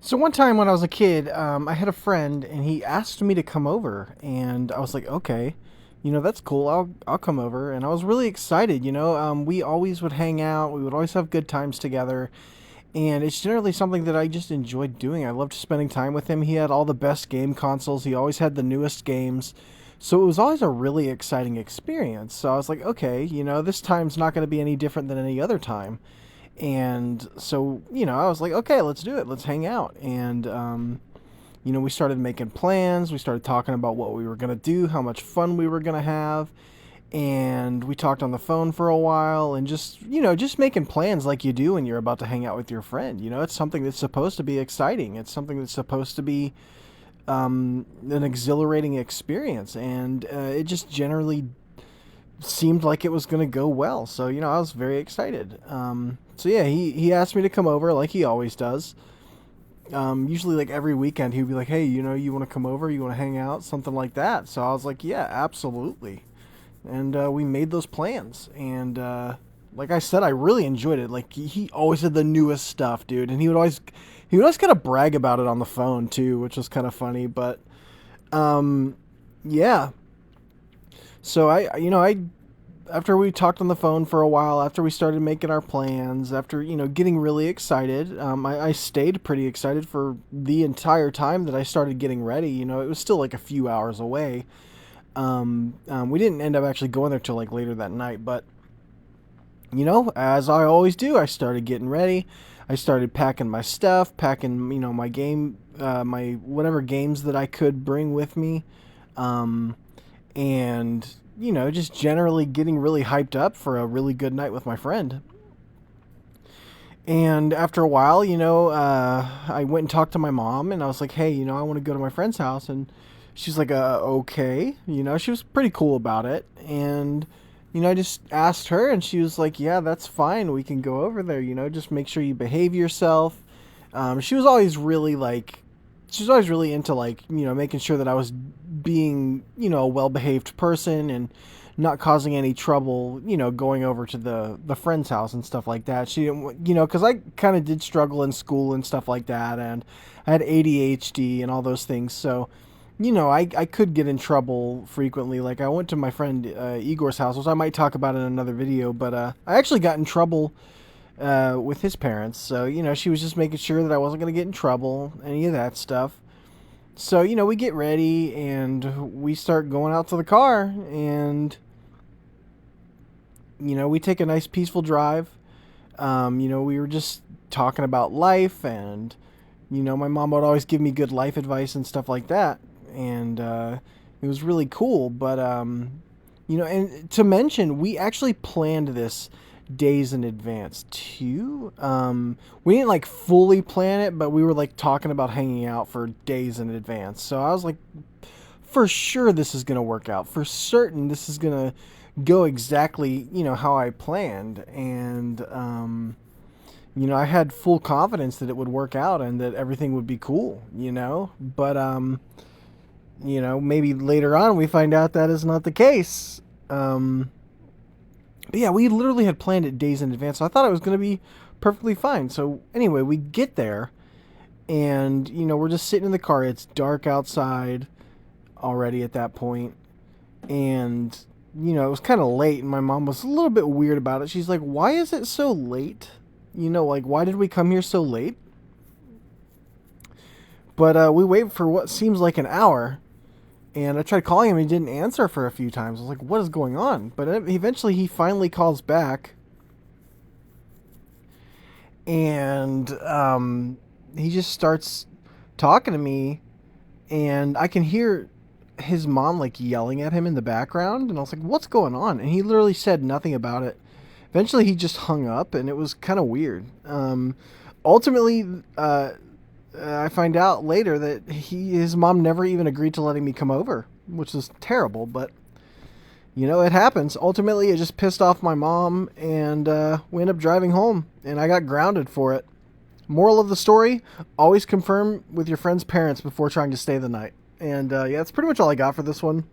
So one time when I was a kid, I had a friend and he asked me to come over, and I was like, okay, that's cool. I'll come over, and I was really excited. We always would hang out. We would always have good times together, and it's generally something that I just enjoyed doing. I loved spending time with him. He had all the best game consoles. He always had the newest games. So it was always a really exciting experience. So I was like, okay, this time's not going to be any different than any other time. And so, I was like, okay, let's do it. Let's hang out. And, we started making plans. We started talking about what we were going to do, how much fun we were going to have. And we talked on the phone for a while and just making plans like you do when you're about to hang out with your friend. It's something that's supposed to be exciting. It's something that's supposed to be an exhilarating experience. And it just generally seemed like it was going to go well. So, I was very excited. So yeah, he asked me to come over like he always does. Usually like every weekend he'd be like, "Hey, you want to come over? You want to hang out?" Something like that. So I was like, "Yeah, absolutely." And we made those plans. And like I said, I really enjoyed it. Like he always had the newest stuff, dude, and he would always kind of brag about it on the phone too, which was kind of funny. But um, yeah, so I after we talked on the phone for a while, after we started making our plans, after getting really excited, I stayed pretty excited for the entire time that I started getting ready. It was still like a few hours away. We didn't end up actually going there till like later that night, but as I always do, I started getting ready. I started packing my stuff, packing my game, my whatever games that I could bring with me. Um, and just generally getting really hyped up for a really good night with my friend. And after a while, I went and talked to my mom, and I was like, "Hey, I want to go to my friend's house." And she's like, "Okay." She was pretty cool about it, and I just asked her, and she was like, "Yeah, that's fine. We can go over there. Just make sure you behave yourself." She was always really like she was always really into like making sure that I was being a well behaved person and not causing any trouble going over to the friend's house and stuff like that. She didn't because I kind of did struggle in school and stuff like that, and I had ADHD and all those things. So I could get in trouble frequently. Like I went to my friend Igor's house, which I might talk about in another video, but I actually got in trouble with his parents. So, she was just making sure that I wasn't going to get in trouble, any of that stuff. So, we get ready and we start going out to the car, and, we take a nice peaceful drive. We were just talking about life, and, my mom would always give me good life advice and stuff like that. And it was really cool. But, and to mention, we actually planned this days in advance too. We didn't like fully plan it, but we were like talking about hanging out for days in advance. So I was like, for sure this is gonna work out. For certain this is gonna go exactly how I planned, and I had full confidence that it would work out and that everything would be cool. But maybe later on we find out that is not the case. But yeah, we literally had planned it days in advance, so I thought it was going to be perfectly fine. So anyway, we get there, and we're just sitting in the car. It's dark outside already at that point, and it was kind of late, and my mom was a little bit weird about it. She's like, "Why is it so late? Like why did we come here so late?" But we wait for what seems like an hour, and I tried calling him and he didn't answer for a few times. I was like, "What is going on?" But eventually he finally calls back, and he just starts talking to me, and I can hear his mom like yelling at him in the background, and I was like, "What's going on?" And he literally said nothing about it. Eventually he just hung up, and it was kind of weird. Ultimately, I find out later that his mom never even agreed to letting me come over, which is terrible, but it happens. Ultimately, it just pissed off my mom, and we ended up driving home, and I got grounded for it. Moral of the story: always confirm with your friend's parents before trying to stay the night. And yeah, that's pretty much all I got for this one.